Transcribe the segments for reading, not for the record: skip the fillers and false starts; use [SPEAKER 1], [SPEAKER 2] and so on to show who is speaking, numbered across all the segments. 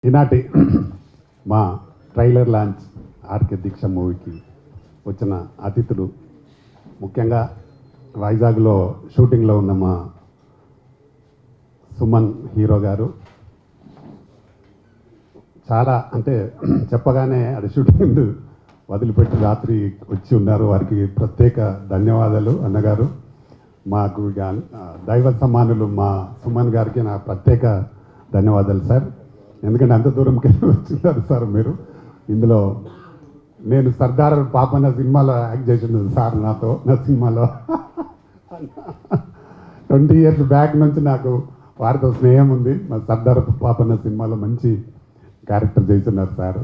[SPEAKER 1] ఈనాటి మా trailer launch RK దీక్ష మూవీకి వచ్చిన అతిథులు, ముఖ్యంగా వైజాగ్లో షూటింగ్లో ఉన్న మా సుమన్ హీరో గారు, చాలా అంటే చెప్పగానే అది షూటింగ్ వదిలిపెట్టి రాత్రి వచ్చి ఉన్నారు. వారికి ప్రత్యేక ధన్యవాదాలు అన్నగారు. మాకు దైవ సమానులు మా సుమన్ గారికి నా ప్రత్యేక ధన్యవాదాలు సార్. ఎందుకంటే అంత దూరంకి వెళ్ళి వచ్చిన్నారు సార్ మీరు. ఇందులో నేను సర్దార్ పాపన్న సినిమాలో యాక్ట్ చేసింది సార్ నాతో, నా సినిమాలో 20 years బ్యాక్ నుంచి నాకు వారితో స్నేహం ఉంది. మా సర్దార్ పాపన్న సినిమాలో మంచి క్యారెక్టర్ చేస్తున్నారు సార్.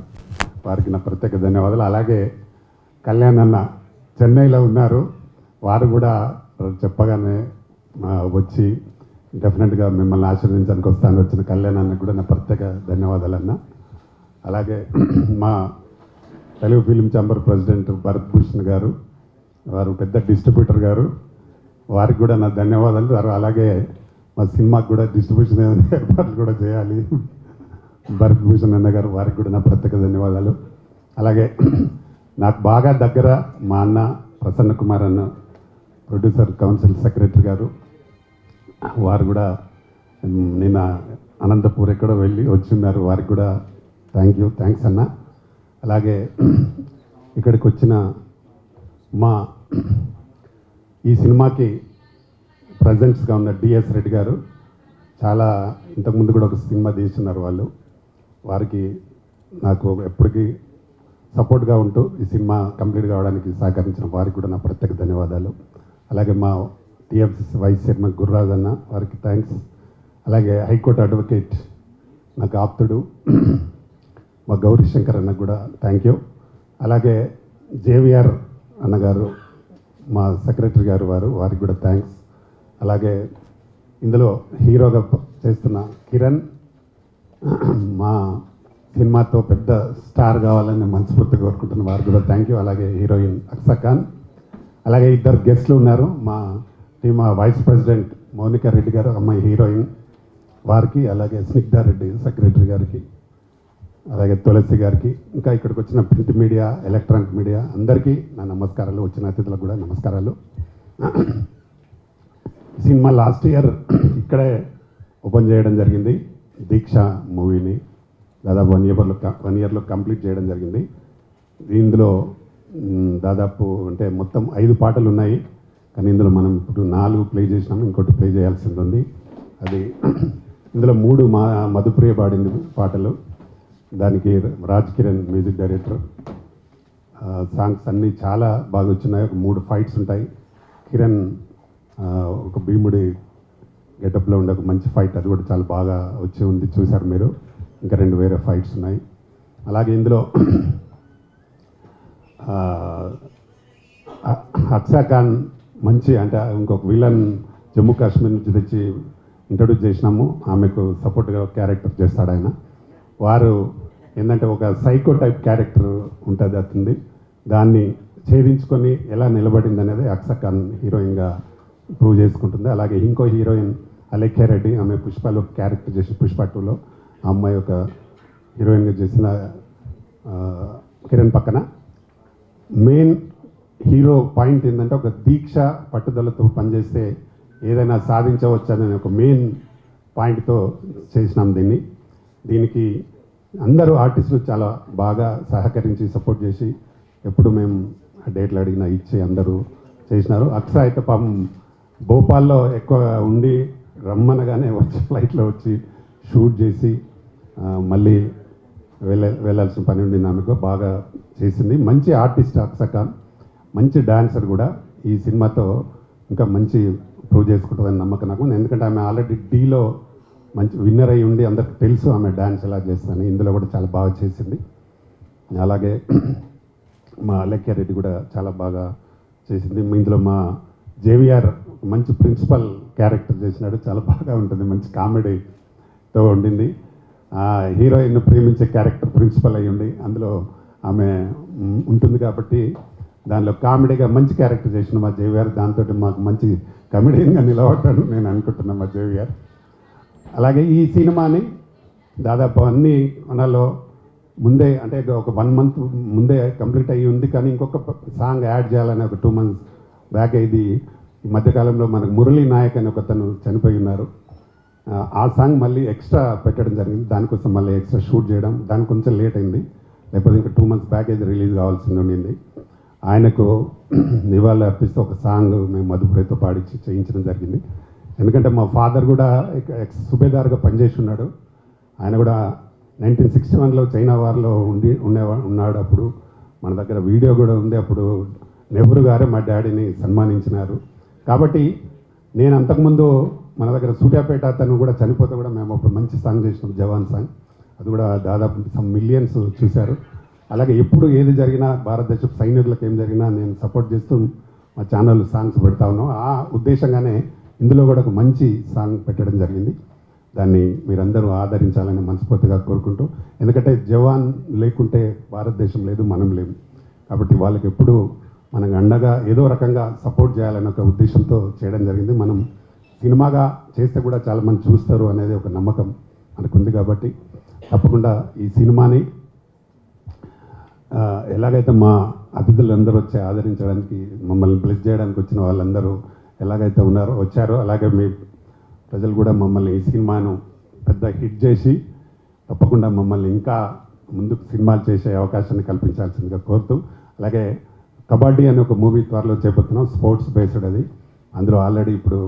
[SPEAKER 1] వారికి నా ప్రత్యేక ధన్యవాదాలు. అలాగే కళ్యాణ్ అన్న చెన్నైలో ఉన్నారు. వారు కూడా చెప్పగానే వచ్చి డెఫినెట్గా మిమ్మల్ని ఆశీర్వదించడానికి వస్తాను వచ్చిన కళ్యాణ్ అన్నకు కూడా నా ప్రత్యేక ధన్యవాదాలు అన్న. అలాగే మా Telugu film chamber president Bharat Bhushan గారు, వారు పెద్ద డిస్ట్రిబ్యూటర్ గారు, వారికి కూడా నా ధన్యవాదాలు. అలాగే మా సినిమాకి కూడా డిస్ట్రిబ్యూషన్ ఏర్పాట్లు కూడా చేయాలి భరత్ భూషణ్ అన్న గారు, వారికి కూడా నా ప్రత్యేక ధన్యవాదాలు. అలాగే నాకు బాగా దగ్గర మా అన్న ప్రసన్న కుమార్ అన్న, ప్రొడ్యూసర్ కౌన్సిల్ సెక్రటరీ గారు, వారు కూడా నిన్న అనంతపూర్ ఎక్కడో వెళ్ళి వచ్చిన్నారు. వారికి కూడా థ్యాంక్స్ అన్న. అలాగే ఇక్కడికి వచ్చిన మా ఈ సినిమాకి ప్రజెంట్స్గా ఉన్న డిఎస్ రెడ్డి గారు, చాలా ఇంతకుముందు కూడా ఒక సినిమా తీస్తున్నారు వాళ్ళు. వారికి నాకు ఎప్పటికీ సపోర్ట్గా ఉంటూ ఈ సినిమా కంప్లీట్ కావడానికి సహకరించిన వారికి కూడా నా ప్రత్యేక ధన్యవాదాలు. అలాగే మా టీఎఫ్సీ వైస్ చైర్మన్ గుర్రాజ్ అన్న, వారికి థ్యాంక్స్. అలాగే హైకోర్టు అడ్వకేట్ నాకు ఆప్తుడు మా గౌరీశంకర్ అన్నకు కూడా థ్యాంక్ యూ. అలాగే జేవిఆర్ అన్నగారు మా సెక్రటరీ గారు, వారికి కూడా థ్యాంక్స్. అలాగే ఇందులో హీరోగా చేస్తున్న కిరణ్, మా సినిమాతో పెద్ద స్టార్ కావాలని మనస్ఫూర్తిగా కోరుకుంటున్న వారికి కూడా థ్యాంక్ యూ. అలాగే హీరోయిన్ అక్సా ఖాన్, అలాగే ఇద్దరు గెస్ట్లు ఉన్నారు మా team, vice president Mounika Reddy గారు, అమ్మాయి హీరోయిన్, వారికి, అలాగే స్నిగ్ధారెడ్డి సెక్రటరీ గారికి, అలాగే తులసి గారికి, ఇంకా ఇక్కడికి వచ్చిన ప్రింట్ మీడియా, ఎలక్ట్రానిక్ మీడియా అందరికీ నా నమస్కారాలు. వచ్చిన అతిథులకు కూడా నమస్కారాలు. సినిమా లాస్ట్ ఇయర్ ఇక్కడే ఓపెన్ చేయడం జరిగింది. దీక్ష మూవీని దాదాపు 1 yearలో కంప్లీట్ చేయడం జరిగింది. ఇందులో దాదాపు అంటే మొత్తం 5 పాటలు ఉన్నాయి. కానీ ఇందులో మనం ఇప్పుడు 4 ప్లే చేసినాము, ఇంకోటి ప్లే చేయాల్సింది ఉంది. అది ఇందులో 3 మధుప్రియ పాడింది పాటలు. దానికి Raj Kiran music director. Songs అన్నీ చాలా బాగా వచ్చినాయి. ఒక 3 ఫైట్స్ ఉంటాయి. కిరణ్ ఒక భీముడి గెటప్లో ఉండే ఒక మంచి ఫైట్, అది కూడా చాలా బాగా వచ్చి ఉంది, చూశారు మీరు. ఇంకా 2 వేరే ఫైట్స్ ఉన్నాయి. అలాగే ఇందులో అక్సా ఖాన్ మంచి, అంటే ఇంకొక విలన్ జమ్మూ కాశ్మీర్ నుంచి తెచ్చి ఇంట్రడ్యూస్ చేసినాము. ఆమెకు సపోర్ట్గా క్యారెక్టర్ చేస్తాడు ఆయన. వారు ఏంటంటే ఒక సైకో టైప్ క్యారెక్టర్ ఉంటుంది అతనిది, దాన్ని ఛేదించుకొని ఎలా నిలబడింది అనేది అక్సా ఖాన్ హీరోయిన్గా ప్రూవ్ చేసుకుంటుంది. అలాగే ఇంకో హీరోయిన్ అలేఖ్య రెడ్డి, ఆమె పుష్పలో క్యారెక్టర్ చేసి పుష్ప 2లో ఆ అమ్మాయి ఒక హీరోయిన్గా చేసిన కిరణ్ పక్కన. మెయిన్ హీరో పాయింట్ ఏంటంటే ఒక దీక్ష పట్టుదలతో పనిచేస్తే ఏదైనా సాధించవచ్చని ఒక మెయిన్ పాయింట్తో చేసినాం దీనికి అందరూ ఆర్టిస్టులు చాలా బాగా సహకరించి సపోర్ట్ చేసి, ఎప్పుడు మేము డేట్లు అడిగినా ఇచ్చి అందరూ చేసినారు. అక్సా అయితే పాపం భోపాల్లో ఎక్కువ ఉండి రమ్మనగానే వచ్చి ఫ్లైట్లో వచ్చి షూట్ చేసి మళ్ళీ వెళ్ళాల్సిన పని ఉండింది. ఆమెకు బాగా చేసింది. మంచి ఆర్టిస్ట్ అక్సా ఖాన్, మంచి డాన్సర్ కూడా. ఈ సినిమాతో ఇంకా మంచి ప్రూవ్ చేసుకుంటుందని నమ్మకం నాకు. ఎందుకంటే ఆమె ఆల్రెడీ డీలో మంచి విన్నర్ అయ్యి ఉండి అందరికి తెలుసు ఆమె డ్యాన్స్ ఎలా చేస్తుందని. ఇందులో కూడా చాలా బాగా చేసింది. అలాగే మా అలేఖ్య రెడ్డి కూడా చాలా బాగా చేసింది. ఇందులో మా జేవిఆర్ మంచి ప్రిన్సిపల్ క్యారెక్టర్ చేసినాడు, చాలా బాగా ఉంటుంది, మంచి కామెడీతో ఉండింది. హీరోయిన్ ప్రేమించే క్యారెక్టర్ ప్రిన్సిపల్ అయ్యి ఉండి అందులో ఆమె ఉంటుంది కాబట్టి దానిలో కామెడీగా మంచి క్యారెక్టర్ చేసిన మా జేవిఆర్. దాంతో మాకు మంచి కమెడియన్గా నిలబడ్డాను నేను అనుకుంటున్నాను మా జేవిఆర్. అలాగే ఈ సినిమాని దాదాపు అన్ని కొనాలో ముందే అంటే ఒక 1 month ముందే కంప్లీట్ అయ్యి ఉంది, కానీ ఇంకొక సాంగ్ యాడ్ చేయాలని ఒక 2 months బ్యాక్ ఇది ఈ మధ్యకాలంలో మనకు మురళీ నాయక్ అని ఒకతను చనిపోయి ఉన్నారు. ఆ సాంగ్ మళ్ళీ ఎక్స్ట్రా పెట్టడం జరిగింది, దానికోసం మళ్ళీ ఎక్స్ట్రా షూట్ చేయడం, దానికి కొంచెం లేట్ అయింది. లేకపోతే ఇంకా 2 months బ్యాక్ ఇది రిలీజ్ కావాల్సింది ఉండింది. ఆయనకు నివాళులు అర్పిస్తూ ఒక సాంగ్ మేము మధుప్రతో పాడించి చేయించడం జరిగింది. ఎందుకంటే మా ఫాదర్ కూడా ఎక్స్ సుబేదార్గా పనిచేసి ఉన్నాడు. ఆయన కూడా 1961లో చైనా వార్లో ఉన్నాడు. అప్పుడు మన దగ్గర వీడియో కూడా ఉంది. అప్పుడు నెహ్రూ గారే మా డాడీని సన్మానించినారు. కాబట్టి నేను అంతకుముందు మన దగ్గర సూర్యాపేట అతను కూడా చనిపోతే కూడా మేము అప్పుడు మంచి సాంగ్ చేసినాం, జవాన్ సాంగ్. అది కూడా దాదాపు సమ్ మిలియన్స్ చూశారు. అలాగే ఎప్పుడు ఏది జరిగినా భారతదేశ సైనికులకు ఏం జరిగినా నేను సపోర్ట్ చేస్తూ మా ఛానల్ సాంగ్స్ పెడతా ఉన్నాం. ఆ ఉద్దేశంగానే ఇందులో కూడా ఒక మంచి సాంగ్ పెట్టడం జరిగింది. దాన్ని మీరందరూ ఆదరించాలని మనస్ఫూర్తిగా కోరుకుంటూ, ఎందుకంటే జవాన్ లేకుంటే భారతదేశం లేదు, మనం లేము. కాబట్టి వాళ్ళకి ఎప్పుడు మనకు అండగా ఏదో రకంగా సపోర్ట్ చేయాలనే ఒక ఉద్దేశంతో చేయడం జరిగింది. మనం సినిమాగా చేస్తే కూడా చాలామంది చూస్తారు అనేది ఒక నమ్మకం మనకుంది. కాబట్టి తప్పకుండా ఈ సినిమాని ఎలాగైతే మా అతిథులందరూ వచ్చి ఆదరించడానికి, మమ్మల్ని బ్లెస్ చేయడానికి వచ్చిన వాళ్ళందరూ ఎలాగైతే వచ్చారో అలాగే మీ ప్రజలు కూడా మమ్మల్ని ఈ సినిమాను పెద్ద హిట్ చేసి తప్పకుండా మమ్మల్ని ఇంకా ముందుకు సినిమాలు చేసే అవకాశాన్ని కల్పించాల్సిందిగా కోరుతూ, అలాగే కబడ్డీ అనే ఒక మూవీ త్వరలో చేపడుతున్నాం, స్పోర్ట్స్ బేస్డ్ అది. అందులో ఆల్రెడీ ఇప్పుడు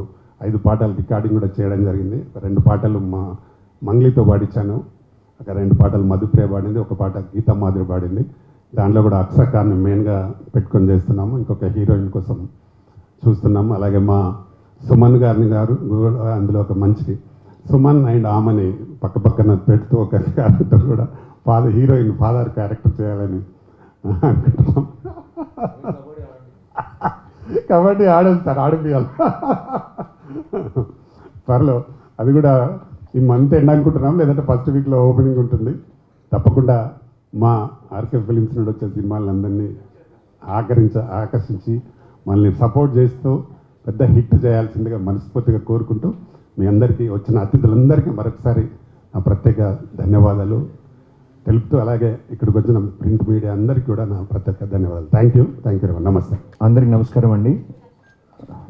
[SPEAKER 1] 5 పాటలు రికార్డింగ్ కూడా చేయడం జరిగింది. 2 పాటలు మా మంగ్లీతో పాడించాను, ఒక 2 పాటలు మధుప్రియ పాడింది, ఒక పాట గీతా మాధురి పాడింది. దాంట్లో కూడా అక్షర్ ఖాన్ని మెయిన్గా పెట్టుకొని చేస్తున్నాము. ఇంకొక హీరోయిన్ కోసం చూస్తున్నాము. అలాగే మా సుమన్ గారు అందులో ఒక మంచి సుమన్ అండ్ ఆమెని పక్కన పెడుతూ ఒక క్యారెక్టర్ కూడా హీరోయిన్ ఫాదర్ క్యారెక్టర్ చేయాలని అనుకుంటున్నాం. కబడ్డీ ఆడదు సార్, ఆడిపియాలి త్వరలో. అది కూడా ఈ మంత్ ఎండ్ అనుకుంటున్నాం, లేదంటే ఫస్ట్ వీక్లో ఓపెనింగ్ ఉంటుంది. తప్పకుండా మా ఆర్కే ఫిలిమ్స్ నుండి వచ్చే సినిమాలందరినీ ఆకర్షించి మనల్ని సపోర్ట్ చేస్తూ పెద్ద హిట్ చేయాల్సిందిగా మనస్ఫూర్తిగా కోరుకుంటూ, మీ అందరికీ వచ్చిన అతిథులందరికీ మరొకసారి నా ప్రత్యేక ధన్యవాదాలు తెలుపుతూ, అలాగే ఇక్కడికి వచ్చిన ప్రింట్ మీడియా అందరికీ కూడా నా ప్రత్యేక ధన్యవాదాలు. థ్యాంక్ యూ నమస్తే.
[SPEAKER 2] అందరికి నమస్కారం అండి.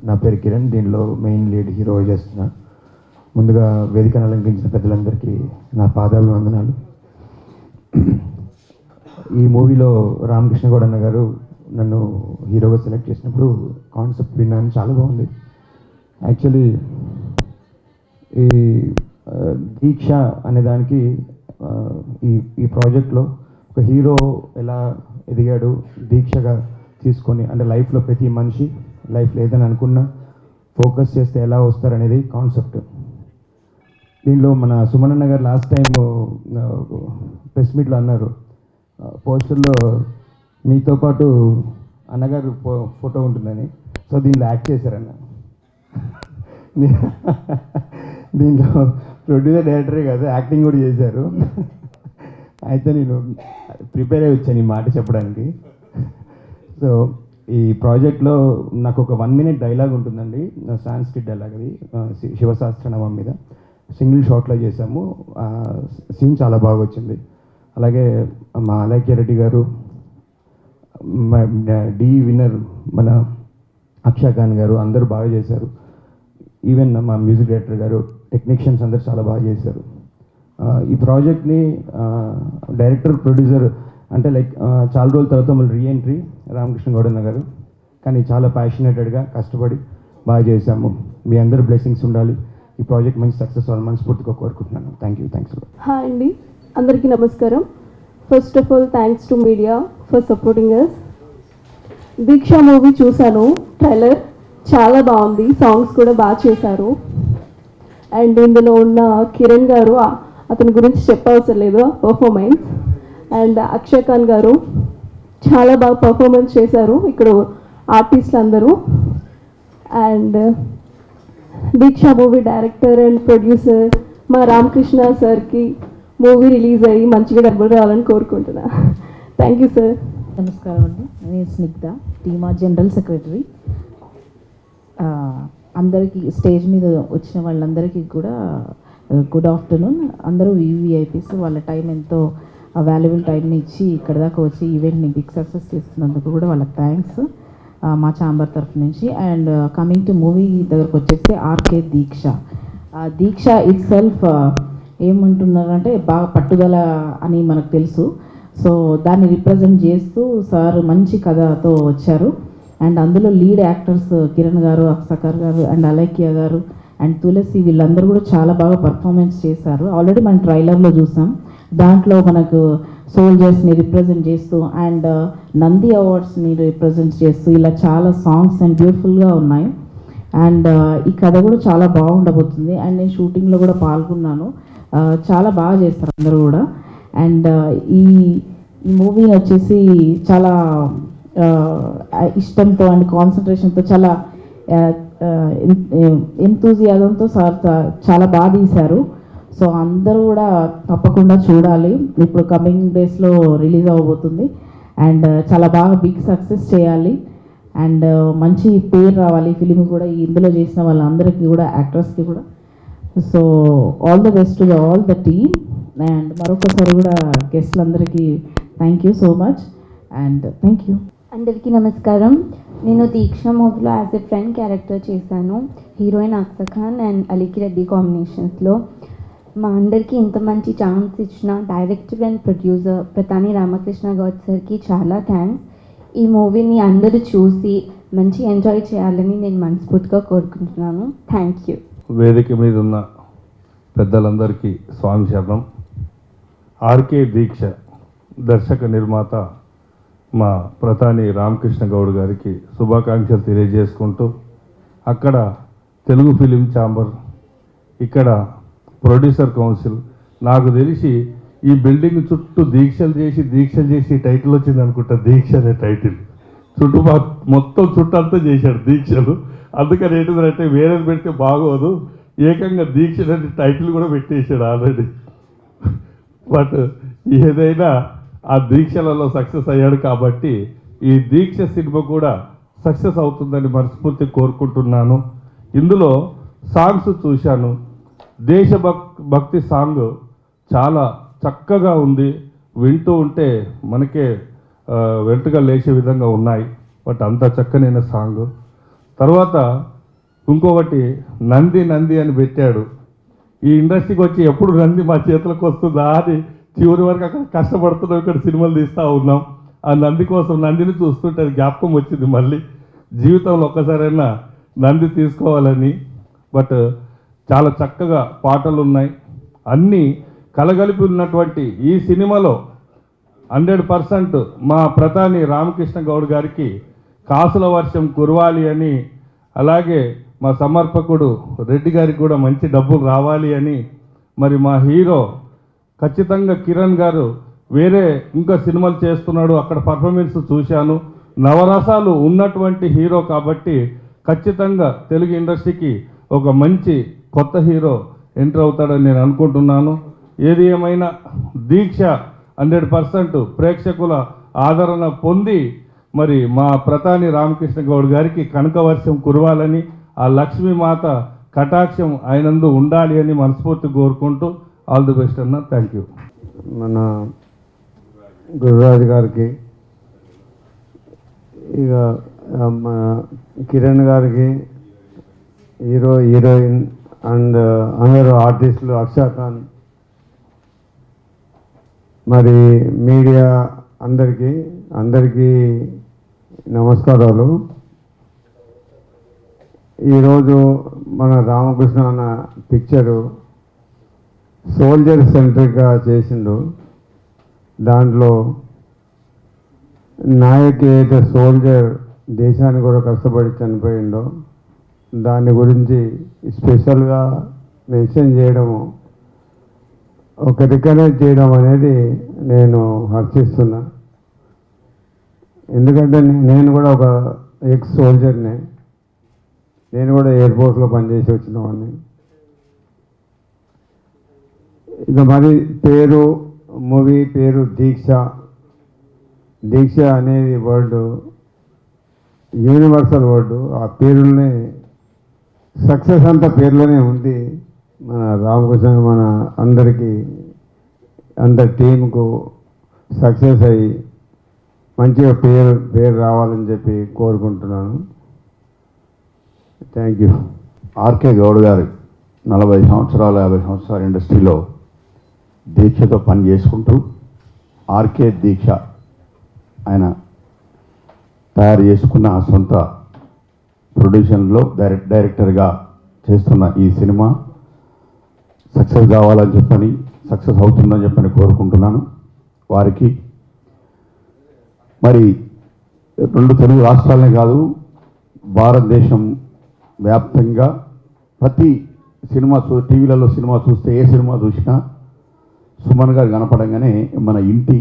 [SPEAKER 2] నా పేరు కిరణ్, దీనిలో మెయిన్ లీడ్ హీరో చేస్తున్నా. ముందుగా వేదికను అలంకరించిన పెద్దలందరికీ నా పాదాభివందనాలు. ఈ మూవీలో రామకృష్ణ గౌడ్ అన్న గారు నన్ను హీరోగా సెలెక్ట్ చేసినప్పుడు కాన్సెప్ట్ విన్నాను, చాలా బాగుంది. యాక్చువల్లీ ఈ దీక్ష అనే దానికి ఈ ప్రాజెక్ట్లో ఒక హీరో ఎలా ఎదిగాడు దీక్షగా తీసుకొని, అంటే లైఫ్లో ప్రతి మనిషి లైఫ్లో ఏదైనా అనుకున్నా ఫోకస్ చేస్తే ఎలా వస్తారనేది కాన్సెప్ట్. దీనిలో మన సుమనన్న గారు లాస్ట్ టైం ప్రెస్ మీట్లో అన్నారు, పోస్టర్లో మీతో పాటు అన్నగారు ఫోటో ఉంటుందని. సో దీనిలో యాక్ట్ చేశారన్న. దీంట్లో ప్రొడ్యూసర్ డైరెక్టరే కాదు, యాక్టింగ్ కూడా చేశారు. అయితే నేను ప్రిపేర్ అయ్యి వచ్చాను ఈ మాట చెప్పడానికి. సో ఈ ప్రాజెక్ట్లో నాకు ఒక 1 minute డైలాగ్ ఉంటుందండి, సాంస్క్రిట్ డైలాగ్. అది శివశాస్త్రనామం మీద సింగిల్ షాట్లో చేసాము. సీన్ చాలా బాగా వచ్చింది. అలాగే మా అలైక్య రెడ్డి గారు, డి విన్నర్ మన అక్షర్ ఖాన్ గారు అందరూ బాగా చేశారు. ఈవెన్ మా మ్యూజిక్ డైరెక్టర్ గారు, టెక్నీషియన్స్ అందరూ చాలా బాగా చేశారు. ఈ ప్రాజెక్ట్ని డైరెక్టర్ ప్రొడ్యూసర్ అంటే లైక్ చాలా రోజుల తర్వాత మళ్ళీ రీఎంట్రీ రామకృష్ణ గౌడ్ అన్న గారు, కానీ చాలా ప్యాషనేటెడ్గా కష్టపడి బాగా చేశాము. మీ అందరు బ్లెస్సింగ్స్ ఉండాలి, ఈ ప్రాజెక్ట్ మంచి సక్సెస్ అవ్వాలి మనస్ఫూర్తిగా కోరుకుంటున్నాను. థ్యాంక్స్.
[SPEAKER 3] హాయ్ అండి, అందరికీ నమస్కారం. First of all thanks to media for supporting us. Deeksha movie చూశాను, ట్రైలర్ చాలా బాగుంది, సాంగ్స్ కూడా బాగా చేశారు. అండ్ ఇందులో ఉన్న కిరణ్ గారు, అతని గురించి చెప్పవసరం లేదు, పర్ఫార్మెన్స్. అండ్ అక్షర్ ఖాన్ గారు చాలా బాగా పర్ఫార్మెన్స్ చేశారు, ఇక్కడ ఆర్టిస్టులు అందరూ. And Deeksha movie director and producer మా రామకృష్ణ సార్కి మూవీ రిలీజ్ అయ్యి మంచిగా డబ్బులు రావాలని కోరుకుంటున్నా. Thank you sir.
[SPEAKER 4] నమస్కారం అండి, నేను స్నిగ్ధ, టీమా జనరల్ సెక్రటరీ. అందరికీ స్టేజ్ మీద వచ్చిన వాళ్ళందరికీ కూడా గుడ్ ఆఫ్టర్నూన్. అందరూ VVIPs వాళ్ళ టైం ఎంతో వాల్యుబుల్ టైంని ఇచ్చి ఇక్కడ దాకా వచ్చి ఈవెంట్ని బిగ్ సక్సెస్ చేస్తున్నందుకు కూడా వాళ్ళకి థ్యాంక్స్ మా ఛాంబర్ తరఫు నుంచి. అండ్ కమింగ్ టు మూవీ దగ్గరకు వచ్చేస్తే RK Deeksha. Deeksha itself ఏమంటున్నారంటే బాగా పట్టుదల అని మనకు తెలుసు. సో దాన్ని రిప్రజెంట్ చేస్తూ సార్ మంచి కథతో వచ్చారు. అండ్ అందులో లీడ్ యాక్టర్స్ కిరణ్ గారు, అక్సకర్ గారు అండ్ అలైక్య గారు అండ్ తులసి వీళ్ళందరూ కూడా చాలా బాగా పర్ఫార్మెన్స్ చేశారు. ఆల్రెడీ మనం ట్రైలర్లో చూసాం. దాంట్లో మనకు సోల్జర్స్ని రిప్రజెంట్ చేస్తూ అండ్ నంది అవార్డ్స్ని రిప్రజెంట్ చేస్తూ ఇలా చాలా సాంగ్స్ అండ్ బ్యూటిఫుల్గా ఉన్నాయి. అండ్ ఈ కథ కూడా చాలా బాగుండబోతుంది. అండ్ నేను షూటింగ్లో కూడా పాల్గొన్నాను. చాలా బాగా చేస్తారు అందరూ కూడా. అండ్ ఈ మూవీని వచ్చేసి చాలా ఇష్టంతో అండ్ కాన్సన్ట్రేషన్తో చాలా ఎంతూజియాజంతో సార్ చాలా బాగా తీశారు. సో అందరూ కూడా తప్పకుండా చూడాలి. ఇప్పుడు కమింగ్ డేస్లో రిలీజ్ అవ్వబోతుంది. అండ్ చాలా బాగా బిగ్ సక్సెస్ చేయాలి. అండ్ మంచి పేరు రావాలి ఫిలిం కూడా. ఇందులో చేసిన వాళ్ళందరికీ కూడా యాక్టర్స్కి కూడా. So all the best to all the team. And మరొకసారి కూడా గెస్ట్లందరికీ thank you so much and thank you.
[SPEAKER 5] అందరికీ నమస్కారం. నేను దీక్ష మూవీలో యాజ్ ఎ ఫ్రెండ్ క్యారెక్టర్ చేశాను. హీరోయిన్ అక్సర్ ఖాన్ అండ్ అలీకి రెడ్డి కాంబినేషన్స్లో. మా అందరికీ ఇంత మంచి ఛాన్స్ ఇచ్చిన director and producer Pratani Ramakrishna Goud సార్కి చాలా థ్యాంక్స్. ఈ మూవీని అందరూ చూసి మంచి ఎంజాయ్ చేయాలని నేను మనస్ఫూర్తిగా కోరుకుంటున్నాను. Thank you.
[SPEAKER 6] వేదిక మీద ఉన్న పెద్దలందరికీ స్వామి శరణం. ఆర్కే దీక్ష దర్శక నిర్మాత మా ప్రతాని రామకృష్ణ గౌడ్ గారికి శుభాకాంక్షలు తెలియజేసుకుంటూ, అక్కడ తెలుగు ఫిలిం ఛాంబర్, ఇక్కడ ప్రొడ్యూసర్ కౌన్సిల్, నాకు తెలిసి ఈ బిల్డింగ్ చుట్టూ దీక్షలు చేసి టైటిల్ వచ్చింది అనుకుంటా. దీక్ష అనే టైటిల్ చుట్టూ మొత్తం చుట్టంతా చేశాడు దీక్షలు. అందుకని ఏంటంటే వేరేది పెడితే బాగోదు, ఏకంగా దీక్ష అనే టైటిల్ కూడా పెట్టేశాడు ఆల్రెడీ. బట్ ఏదైనా ఆ దీక్షలలో సక్సెస్ అయ్యాడు కాబట్టి ఈ దీక్ష సినిమా కూడా సక్సెస్ అవుతుందని మనస్ఫూర్తి కోరుకుంటున్నాను. ఇందులో సాంగ్స్ చూశాను. దేశభక్తి సాంగ్ చాలా చక్కగా ఉంది. వింటూ ఉంటే మనకే వెంటగా లేచే విధంగా ఉన్నాయి. బట్ అంత చక్కనైన సాంగ్. తర్వాత ఇంకొకటి నంది అని పెట్టాడు. ఈ ఇండస్ట్రీకి వచ్చి ఎప్పుడు నంది మా చేతులకు వస్తుందా అని చివరి వరకు అక్కడ కష్టపడుతున్నాం, ఇక్కడ సినిమాలు తీస్తూ ఉన్నాం. ఆ నంది కోసం నందిని చూస్తుంటే అది జ్ఞాపకం వచ్చింది. మళ్ళీ జీవితంలో ఒక్కసారైనా నంది తీసుకోవాలని. బట్ చాలా చక్కగా పాటలు ఉన్నాయి. అన్నీ కలగలిపి ఉన్నటువంటి ఈ సినిమాలో 100% మా ప్రతాని రామకృష్ణ గౌడ్ గారికి కాసుల వర్షం కురవాలి అని, అలాగే మా సమర్పకుడు రెడ్డి గారికి కూడా మంచి డబ్బులు రావాలి అని, మరి మా హీరో ఖచ్చితంగా కిరణ్ గారు వేరే ఇంకా సినిమాలు చేస్తున్నాడు, అక్కడ పర్ఫార్మెన్స్ చూశాను. నవరసాలు ఉన్నటువంటి హీరో కాబట్టి ఖచ్చితంగా తెలుగు ఇండస్ట్రీకి ఒక మంచి కొత్త హీరో ఎంటర్ అవుతాడని నేను అనుకుంటున్నాను. ఏది ఏమైనా దీక్ష 100% ప్రేక్షకుల ఆదరణ పొంది మరి మా ప్రతాని రామకృష్ణ గౌడ్ గారికి కనకవర్షం కురవాలని, ఆ లక్ష్మీమాత కటాక్షం ఆయనందు ఉండాలి అని మనస్ఫూర్తి కోరుకుంటూ ఆల్ ది బెస్ట్ అన్న. Thank you.
[SPEAKER 7] మన గురురాజు గారికి, ఇక మన కిరణ్ గారికి, హీరోయిన్ అండ్ అందరూ ఆర్టిస్టులు, అక్షర్ ఖాన్, మరి మీడియా అందరికీ నమస్కారాలు. ఈరోజు మన రామకృష్ణ అన్న పిక్చరు సోల్జర్ సెంట్రిక్గా చేసిండు. దాంట్లో నాయక్ ఏదైతే సోల్జర్ దేశానికి కూడా కష్టపడి చనిపోయిండో దాని గురించి స్పెషల్గా మెన్షన్ చేయడము, ఒక రికగ్నైజ్ చేయడం అనేది నేను హర్షిస్తున్నా. ఎందుకంటే నేను కూడా ఒక ఎక్స్ సోల్జర్ని, నేను కూడా ఎయిర్పోర్ట్లో పనిచేసి వచ్చిన వాడిని. ఇక మరి మూవీ పేరు దీక్ష అనేది వర్డ్ యూనివర్సల్ వర్డ్. ఆ పేరులోనే సక్సెస్ అంతా పేరులోనే ఉంది. మన రామకృష్ణ మన అందరికీ అందరి టీంకు సక్సెస్ అయ్యి మంచిగా పేరు రావాలని చెప్పి కోరుకుంటున్నాను. Thank you.
[SPEAKER 8] ఆర్కే గౌడ్ గారు 40 సంవత్సరాలు 50 సంవత్సరాల ఇండస్ట్రీలో దీక్షతో పని చేసుకుంటూ ఆర్కే దీక్ష ఆయన తయారు చేసుకున్న సొంత ప్రొడ్యూషన్లో డైరెక్టర్గా చేస్తున్న ఈ సినిమా సక్సెస్ కావాలని చెప్పని సక్సెస్ అవుతుందని చెప్పని కోరుకుంటున్నాను. వారికి మరి 2 తెలుగు రాష్ట్రాలనే కాదు భారతదేశం వ్యాప్తంగా ప్రతి సినిమా టీవీలలో సినిమా చూస్తే ఏ సినిమా చూసినా సుమన్ గారు కనపడంగానే మన ఇంటి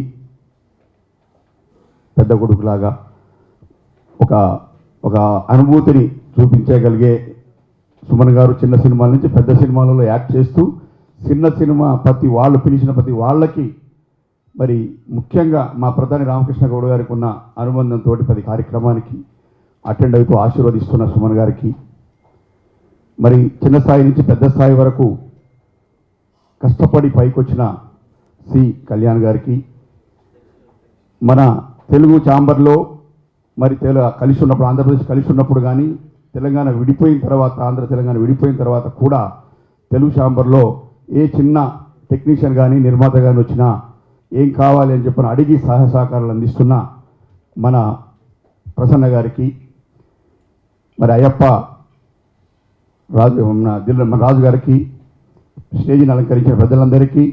[SPEAKER 8] పెద్ద కొడుకులాగా ఒక అనుభూతిని చూపించగలిగే సుమన్ గారు చిన్న సినిమాల నుంచి పెద్ద సినిమాలలో యాక్ట్ చేస్తూ చిన్న సినిమా పిలిచిన ప్రతి వాళ్ళకి మరి ముఖ్యంగా మా ప్రధాని రామకృష్ణ గౌడ్ గారికి ఉన్న అనుబంధంతో 10 కార్యక్రమానికి అటెండ్ అవుతూ ఆశీర్వదిస్తున్న సుమన్ గారికి, మరి చిన్న స్థాయి నుంచి పెద్ద స్థాయి వరకు కష్టపడి పైకొచ్చిన సి కళ్యాణ్ గారికి, మన తెలుగు ఛాంబర్లో మరి కలిసి ఉన్నప్పుడు ఆంధ్రప్రదేశ్ కలిసి ఉన్నప్పుడు కానీ తెలంగాణ విడిపోయిన తర్వాత తెలంగాణ విడిపోయిన తర్వాత కూడా తెలుగు ఛాంబర్లో ఏ చిన్న టెక్నీషియన్ కానీ నిర్మాత కానీ వచ్చినా ఏం కావాలి అని చెప్పిన అడిగి సహాయ సహకారాలు అందిస్తున్న మన ప్రసన్న గారికి, మరి అయ్యప్ప మన రాజు గారికి, స్టేజీని అలంకరించిన ప్రజలందరికీ,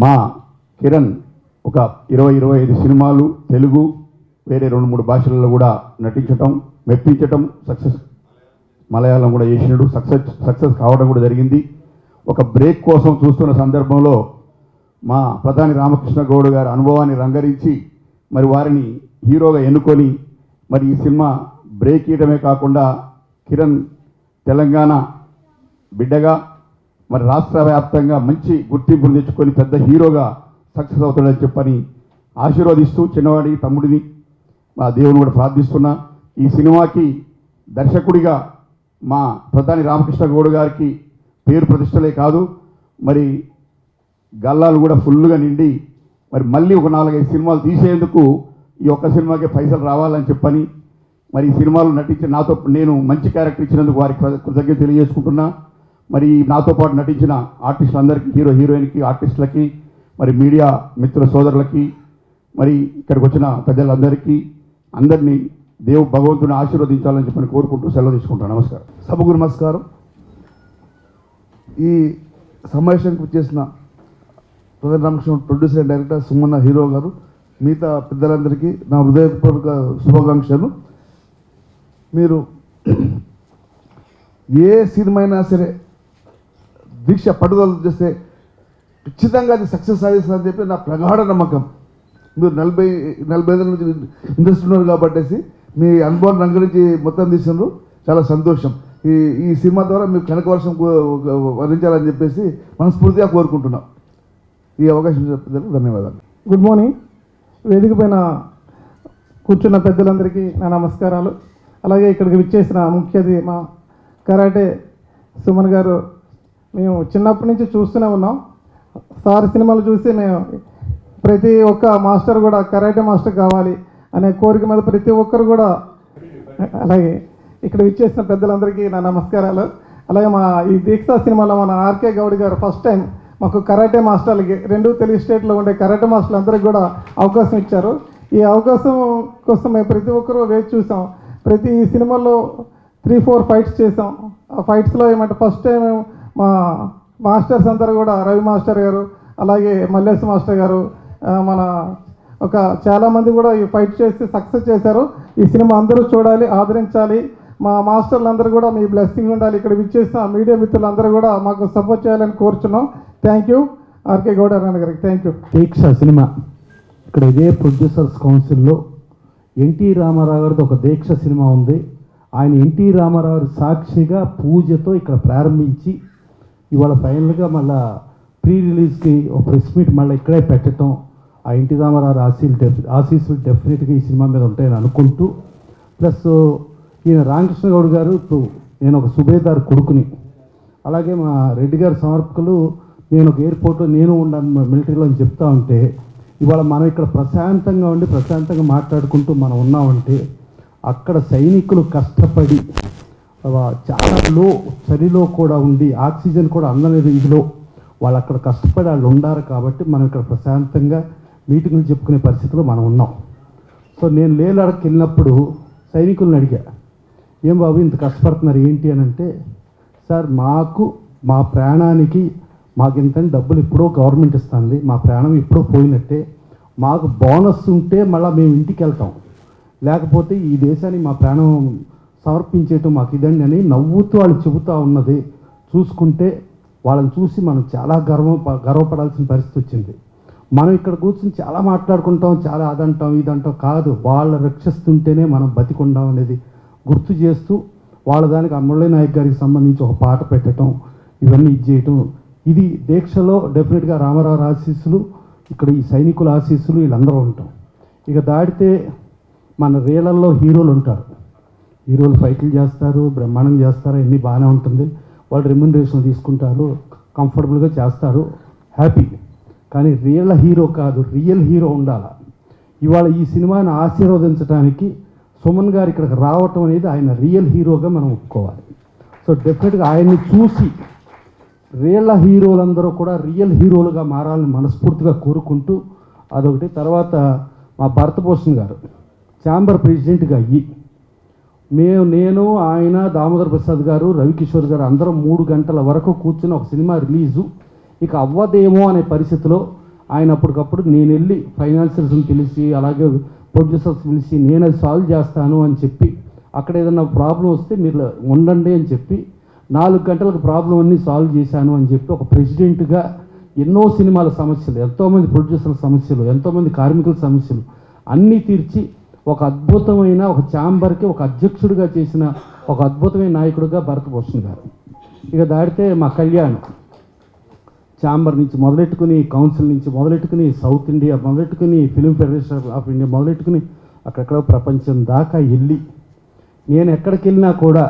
[SPEAKER 8] మా కిరణ్ ఒక 20-25 సినిమాలు తెలుగు వేరే 2-3 భాషలలో కూడా నటించటం మెప్పించటం సక్సెస్, మలయాళం కూడా చేసినాడు, సక్సెస్ కావడం కూడా జరిగింది. ఒక బ్రేక్ కోసం చూస్తున్న సందర్భంలో మా ప్రధాని రామకృష్ణ గౌడ్ గారి అనుభవాన్ని రంగరించి మరి వారిని హీరోగా ఎన్నుకొని మరి ఈ సినిమా బ్రేక్ ఇవ్వడమే కాకుండా కిరణ్ తెలంగాణ బిడ్డగా మరి రాష్ట్ర వ్యాప్తంగా మంచి గుర్తింపును తెచ్చుకొని పెద్ద హీరోగా సక్సెస్ అవుతాడని చెప్పని ఆశీర్వదిస్తూ చిన్నవాడి తమ్ముడిని మా దేవుని కూడా ప్రార్థిస్తున్నా. ఈ సినిమాకి దర్శకుడిగా మా ప్రధాని రామకృష్ణ గౌడ్ గారికి పేరు ప్రతిష్టలే కాదు, మరి గల్లాలు కూడా ఫుల్గా నిండి మరి మళ్ళీ ఒక 4-5 సినిమాలు తీసేందుకు ఈ ఒక్క సినిమాకే పైసలు రావాలని చెప్పని మరి ఈ సినిమాలో నటించిన నేను మంచి క్యారెక్టర్ ఇచ్చినందుకు వారికి కృతజ్ఞత తెలియజేసుకుంటున్నా. మరి నాతో పాటు నటించిన ఆర్టిస్టులందరికీ, హీరోయిన్కి, ఆర్టిస్టులకి, మరి మీడియా మిత్ర సోదరులకి, మరి ఇక్కడికి వచ్చిన ప్రజలందరికీ అందరినీ భగవంతుని ఆశీర్వదించాలని చెప్పని కోరుకుంటూ సెలవు తీసుకుంటాను. నమస్కారం.
[SPEAKER 9] సభకు నమస్కారం. ఈ సమావేశానికి వచ్చేసిన ప్రధాన Ramakrishna producer and director సుమన్న hero గారు, మిగతా పెద్దలందరికీ నా హృదయపూర్వక శుభాకాంక్షలు. మీరు ఏ సినిమా అయినా సరే దీక్ష పట్టుదల చేస్తే ఖచ్చితంగా అది సక్సెస్ సాధిస్తుందని చెప్పి నా ప్రగాఢ నమ్మకం. మీరు 40 నుంచి ఇండస్ట్రీ ఉన్నారు కాబట్టి మీ అనుభవాన్ని రంగరించి మొత్తం తీసినారు, చాలా సంతోషం. ఈ సినిమా ద్వారా మీరు కనక వర్షం వరించాలని చెప్పేసి మనస్ఫూర్తిగా కోరుకుంటున్నాం. ఈ అవకాశం చెప్పేందుకు ధన్యవాదాలు.
[SPEAKER 10] Good morning. వేదిక పైన కూర్చున్న పెద్దలందరికీ నా నమస్కారాలు. అలాగే ఇక్కడికి విచ్చేసిన ముఖ్య అతిథి మా కరాటే సుమన్ గారు. మేము చిన్నప్పటి నుంచి చూస్తూనే ఉన్నాం. సార్ సినిమాలు చూసి మేము ప్రతి ఒక్క మాస్టర్ కూడా కరాటే మాస్టర్ కావాలి అనే కోరిక మీద ప్రతి ఒక్కరు కూడా, అలాగే ఇక్కడ విచ్చేసిన పెద్దలందరికీ నా నమస్కారాలు. అలాగే మా ఈ దీక్ష సినిమాలో మన ఆర్కే గౌడ్ గారు ఫస్ట్ టైం మాకు కరాటే మాస్టర్లకి 2 తెలుగు స్టేట్లో ఉండే కరాటే మాస్టర్లు అందరికీ కూడా అవకాశం ఇచ్చారు. ఈ అవకాశం కోసం మేము ప్రతి ఒక్కరూ వేచి చూసాం. ప్రతి సినిమాలో 3-4 ఫైట్స్ చేసాం. ఆ ఫైట్స్లో ఏమంటే ఫస్ట్ టైం మా మాస్టర్స్ అందరూ కూడా రవి మాస్టర్ గారు, అలాగే మల్లేశ్ మాస్టర్ గారు, మన చాలామంది కూడా ఈ ఫైట్ చేసి సక్సెస్ చేశారు. ఈ సినిమా అందరూ చూడాలి, ఆదరించాలి. మా మాస్టర్లు అందరూ కూడా మీ బ్లెస్సింగ్ ఉండాలి. ఇక్కడ విచ్చేసిన మీడియా మిత్రులందరూ కూడా మాకు సపోర్ట్ చేయాలని కోరుచున్నాం. థ్యాంక్ యూ ఆర్కే గౌడ్ అన్న గారికి. Thank you.
[SPEAKER 11] దీక్ష సినిమా ఇక్కడ ఇదే ప్రొడ్యూసర్స్ కౌన్సిల్లో ఎన్టీ రామారావు గారితో ఒక దీక్ష సినిమా ఉంది. ఆయన ఎన్టీ రామారావు గారి సాక్షిగా పూజతో ఇక్కడ ప్రారంభించి ఇవాళ ఫైనల్గా మళ్ళీ ప్రీ రిలీజ్కి ఒక ప్రెస్ మీట్ మళ్ళీ ఇక్కడే పెట్టడం, ఆ ఎన్టీ రామారావు ఆశీస్సులు డెఫినెట్గా ఈ సినిమా మీద ఉంటాయని అనుకుంటూ, ప్లస్ ఈయన రామకృష్ణ గౌడ్ గారు, ఇప్పుడు నేను ఒక సుబేదార్ కొడుకుని, అలాగే మా రెడ్డి గారి సమర్పకులు నేను ఒక ఎయిర్పోర్ట్లో నేను ఉన్నాను మిలిటరీలో అని చెప్తా ఉంటే ఇవాళ మనం ఇక్కడ ప్రశాంతంగా ఉండి ప్రశాంతంగా మాట్లాడుకుంటూ మనం ఉన్నామంటే అక్కడ సైనికులు కష్టపడి చాలా చలిలో కూడా ఉండి ఆక్సిజన్ కూడా అందని రీతిలో వాళ్ళు అక్కడ కష్టపడి వాళ్ళు ఉండారు కాబట్టి మనం ఇక్కడ ప్రశాంతంగా మీటింగ్లు చెప్పుకునే పరిస్థితిలో మనం ఉన్నాం. సో నేను లేలాడకి వెళ్ళినప్పుడు సైనికులను అడిగా, ఏం బాబు ఇంత కష్టపడుతున్నారు ఏంటి అని అంటే, సార్ మాకు మా ప్రాణానికి మాకు ఇంత డబ్బులు ఎప్పుడో గవర్నమెంట్ ఇస్తుంది, మా ప్రాణం ఎప్పుడో పోయినట్టే, మాకు బోనస్ ఉంటే మళ్ళీ మేము ఇంటికి వెళ్తాం, లేకపోతే ఈ దేశానికి మా ప్రాణం సమర్పించేయటం మాకు ఇదండి అని నవ్వుతూ వాళ్ళు చెబుతూ ఉన్నది చూసుకుంటే వాళ్ళని చూసి మనం చాలా గర్వపడాల్సిన పరిస్థితి వచ్చింది. మనం ఇక్కడ కూర్చొని చాలా మాట్లాడుకుంటాం, చాలా అదంటాం ఇదంటాం, కాదు వాళ్ళు రక్షిస్తుంటేనే మనం బతికుండాం అనేది గుర్తు చేస్తూ వాళ్ళ దానికి మురళీ నాయక్ గారికి సంబంధించి ఒక పాట పెట్టడం, ఇవన్నీ ఇది చేయటం, ఇది దీక్షలో డెఫినెట్గా రామారావు ఆశీస్సులు, ఇక్కడ ఈ సైనికుల ఆశీస్సులు వీళ్ళందరూ ఉంటాం. ఇక దాటితే మన రీలల్లో హీరోలు ఉంటారు, హీరోలు ఫైట్లు చేస్తారు, బ్రహ్మాండం చేస్తారు, అన్నీ బాగానే ఉంటుంది, వాళ్ళు రెమ్యునరేషన్ తీసుకుంటారు, కంఫర్టబుల్గా చేస్తారు, హ్యాపీ. కానీ రియల్ హీరో కాదు, రియల్ హీరో ఉండాలి. ఇవాళ ఈ సినిమాని ఆశీర్వదించడానికి సుమన్ గారు ఇక్కడికి రావటం అనేది ఆయన రియల్ హీరోగా మనం ఒప్పుకోవాలి. సో డెఫినెట్గా ఆయన్ని చూసి రియల్ హీరోలందరూ కూడా రియల్ హీరోలుగా మారాలని మనస్ఫూర్తిగా కోరుకుంటూ అదొకటి. తర్వాత మా భరతభూషణ్ గారు ఛాంబర్ ప్రెసిడెంట్గా అయ్యి నేను ఆయన దామోదర్ ప్రసాద్ గారు రవికిషోర్ గారు అందరం 3 గంటల వరకు కూర్చుని ఒక సినిమా రిలీజు ఇక అవ్వదేమో అనే పరిస్థితిలో ఆయన అప్పటికప్పుడు నేను వెళ్ళి ఫైనాన్షియల్స్ని పిలిచి అలాగే ప్రొడ్యూసర్స్ పిలిచి నేను అది సాల్వ్ చేస్తాను అని చెప్పి అక్కడ ఏదైనా ప్రాబ్లం వస్తే మీరు ఉండండి అని చెప్పి 4 గంటలకు ప్రాబ్లం అన్నీ సాల్వ్ చేశాను అని చెప్పి ఒక ప్రెసిడెంట్గా ఎన్నో సినిమాల సమస్యలు, ఎంతోమంది ప్రొడ్యూసర్ల సమస్యలు, ఎంతోమంది కార్మికుల సమస్యలు అన్నీ తీర్చి ఒక అద్భుతమైన ఒక ఛాంబర్కి ఒక అధ్యక్షుడిగా చేసిన ఒక అద్భుతమైన నాయకుడిగా భరతభూషణ్ గారు. ఇక దాడితే మా కళ్యాణ్ ఛాంబర్ నుంచి మొదలెట్టుకుని, కౌన్సిల్ నుంచి మొదలెట్టుకుని, సౌత్ ఇండియా మొదలెట్టుకుని, ఫిలిం ఫెడరేషన్ ఆఫ్ ఇండియా మొదలెట్టుకుని అక్కడెక్కడ ప్రపంచం దాకా వెళ్ళి నేను ఎక్కడికి వెళ్ళినా కూడా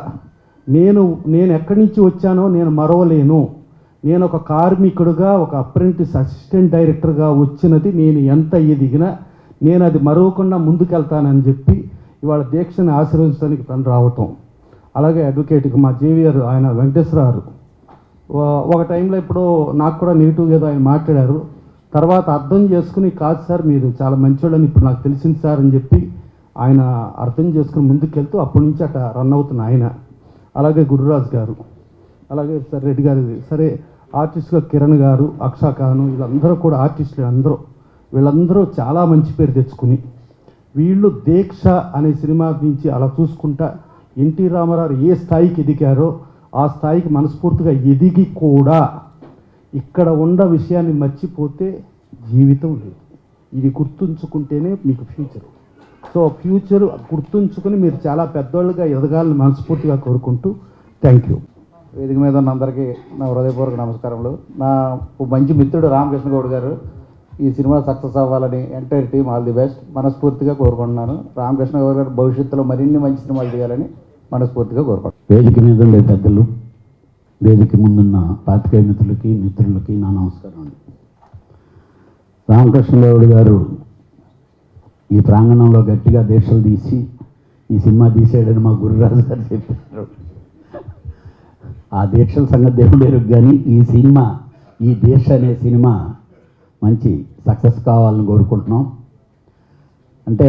[SPEAKER 11] నేను ఎక్కడి నుంచి వచ్చానో నేను మరవలేను, నేను ఒక కార్మికుడుగా ఒక అప్రెంటిస్ అసిస్టెంట్ డైరెక్టర్గా వచ్చినది నేను ఎంత ఎదిగినా నేను అది మరవకుండా ముందుకెళ్తానని చెప్పి ఇవాళ దీక్షని ఆశీర్వదించడానికి తను రావటం. అలాగే అడ్వకేట్కి మా జేవియర్ ఆయన వెంకటేశ్వరరావు ఒక టైంలో ఇప్పుడు నాకు కూడా నెగిటివ్గా ఏదో ఆయన మాట్లాడారు, తర్వాత అర్థం చేసుకుని కాదు సార్ మీరు చాలా మంచివాళ్ళని ఇప్పుడు నాకు తెలిసింది సార్ అని చెప్పి ఆయన అర్థం చేసుకుని ముందుకెళ్తూ అప్పటి నుంచి అట్లా రన్ అవుతున్న ఆయన. అలాగే గురురాజ్ గారు, అలాగే సార్ రెడ్డి గారు, సరే ఆర్టిస్టుగా కిరణ్ గారు, అక్షా ఖాను, వీళ్ళందరూ కూడా ఆర్టిస్టులు వీళ్ళందరూ చాలా మంచి పేరు తెచ్చుకుని వీళ్ళు దీక్ష అనే సినిమా నుంచి అలా చూసుకుంటా ఎన్టీ రామారావు ఏ స్థాయికి ఎదిగారో ఆ స్థాయికి మనస్ఫూర్తిగా ఎదిగి కూడా ఇక్కడ ఉన్న విషయాన్ని మర్చిపోతే జీవితం లేదు. ఇది గుర్తుంచుకుంటేనే మీకు ఫ్యూచర్. సో ఫ్యూచర్ గుర్తుంచుకుని మీరు చాలా పెద్దోళ్ళుగా ఎదగాలని మనస్ఫూర్తిగా కోరుకుంటూ థ్యాంక్ యూ.
[SPEAKER 12] వేదిక మీద ఉన్న అందరికీ నా హృదయపూర్వక నమస్కారములు. నా మంచి మిత్రుడు రామకృష్ణ గౌడ్ గారు ఈ సినిమా సక్సెస్ అవ్వాలని entire team all the best మనస్ఫూర్తిగా కోరుకుంటున్నాను. రామకృష్ణ గౌడ్ గారు భవిష్యత్తులో మరిన్ని మంచి సినిమాలు తీయాలని మనస్ఫూర్తిగా కోరుకుంటున్నాను.
[SPEAKER 13] వేదిక మీద ఉండే పెద్దలు, వేదిక ముందున్న పాత్రికేయ మిత్రులకి నా నమస్కారం అండి. రామకృష్ణ గౌడ్ గారు ఈ ప్రాంగణంలో గట్టిగా దీక్షలు తీసి ఈ సినిమా తీసాడని మా గురురాజు గారు చెప్పారు. ఆ దీక్షల సంగతి దేవుడు ఎరుగు, కానీ ఈ సినిమా, ఈ దీక్ష అనే సినిమా మంచి సక్సెస్ కావాలని కోరుకుంటున్నాం. అంటే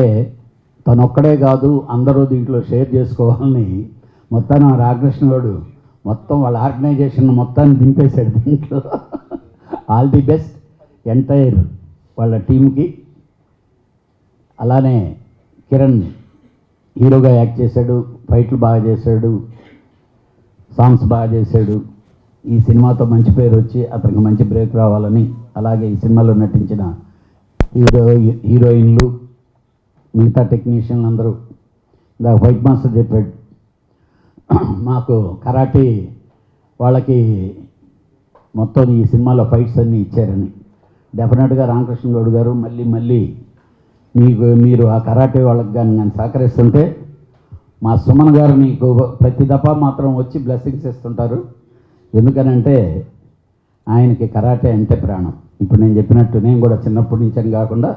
[SPEAKER 13] తను ఒక్కడే కాదు అందరూ దీంట్లో షేర్ చేసుకోవాలని మొత్తం రామకృష్ణ గౌడ్ మొత్తం వాళ్ళ ఆర్గనైజేషన్ మొత్తాన్ని దింపేశాడు దీంట్లో. ఆల్ ది బెస్ట్ ఎంటైర్ వాళ్ళ టీంకి. అలానే కిరణ్ హీరోగా యాక్ట్ చేశాడు, ఫైట్లు బాగా చేశాడు, సాంగ్స్ బాగా చేశాడు. ఈ సినిమాతో మంచి పేరు వచ్చి అతనికి మంచి బ్రేక్ రావాలని, అలాగే ఈ సినిమాలో నటించిన హీరోయిన్లు, మిగతా టెక్నీషియన్లు అందరూ ఇలా వైట్ మాస్టర్ చెప్పాడు మాకు కరాటే వాళ్ళకి మొత్తం ఈ సినిమాలో ఫైట్స్ అన్నీ ఇచ్చారని. డెఫినెట్గా రామకృష్ణ గౌడ్ గారు మళ్ళీ మీరు ఆ కరాటే వాళ్ళకి కానీ సహకరిస్తుంటే మా సుమన్ గారు మీకు ప్రతి దఫా మాత్రం వచ్చి బ్లెస్సింగ్స్ ఇస్తుంటారు. ఎందుకనంటే ఆయనకి కరాటే అంటే ప్రాణం. ఇప్పుడు నేను చెప్పినట్టు నేను కూడా చిన్నప్పటి నుంచి అని కాకుండా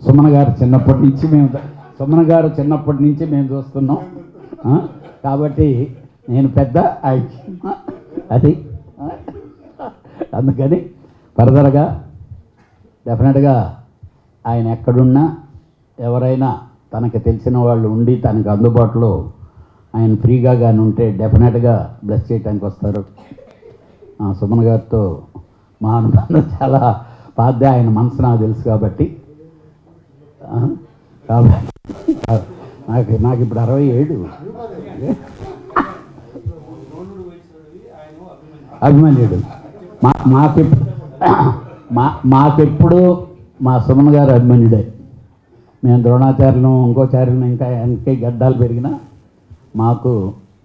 [SPEAKER 13] సుమన్ గారు చిన్నప్పటి నుంచి మేము చూస్తున్నాం. కాబట్టి నేను పెద్ద అది అందుకని ఫర్దర్గా డెఫినెట్గా ఆయన ఎక్కడున్నా ఎవరైనా తనకి తెలిసిన వాళ్ళు ఉండి తనకు అందుబాటులో ఆయన ఫ్రీగా కానీ ఉంటే డెఫినెట్గా బ్లెస్ చేయడానికి వస్తారు. సుమన్ గారితో మా అనుబంధం చాలా పాదే, ఆయన మనసు నాకు తెలుసు కాబట్టి నాకు ఇప్పుడు 67 అభిమన్యుడు. మాకెప్పుడు మా సుమన్ గారు అభిమన్యుడే. మేము ద్రోణాచార్యులను ఇంకోచార్యులను ఇంకా గడ్డాలు పెరిగినా మాకు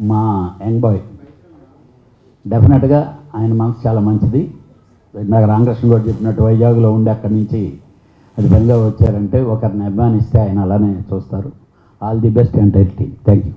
[SPEAKER 13] మా యంగ్ బాయ్ డెఫినెట్గా ఆయన మనసు చాలా మంచిది. ఇందాక రామకృష్ణ గారు చెప్పినట్టు వైజాగ్లో ఉండి అక్కడి నుంచి అది బెల్గా వచ్చారంటే ఒకరిని అభిమానిస్తే ఆయన అలానే చూస్తారు. All the best entire team. Thank you.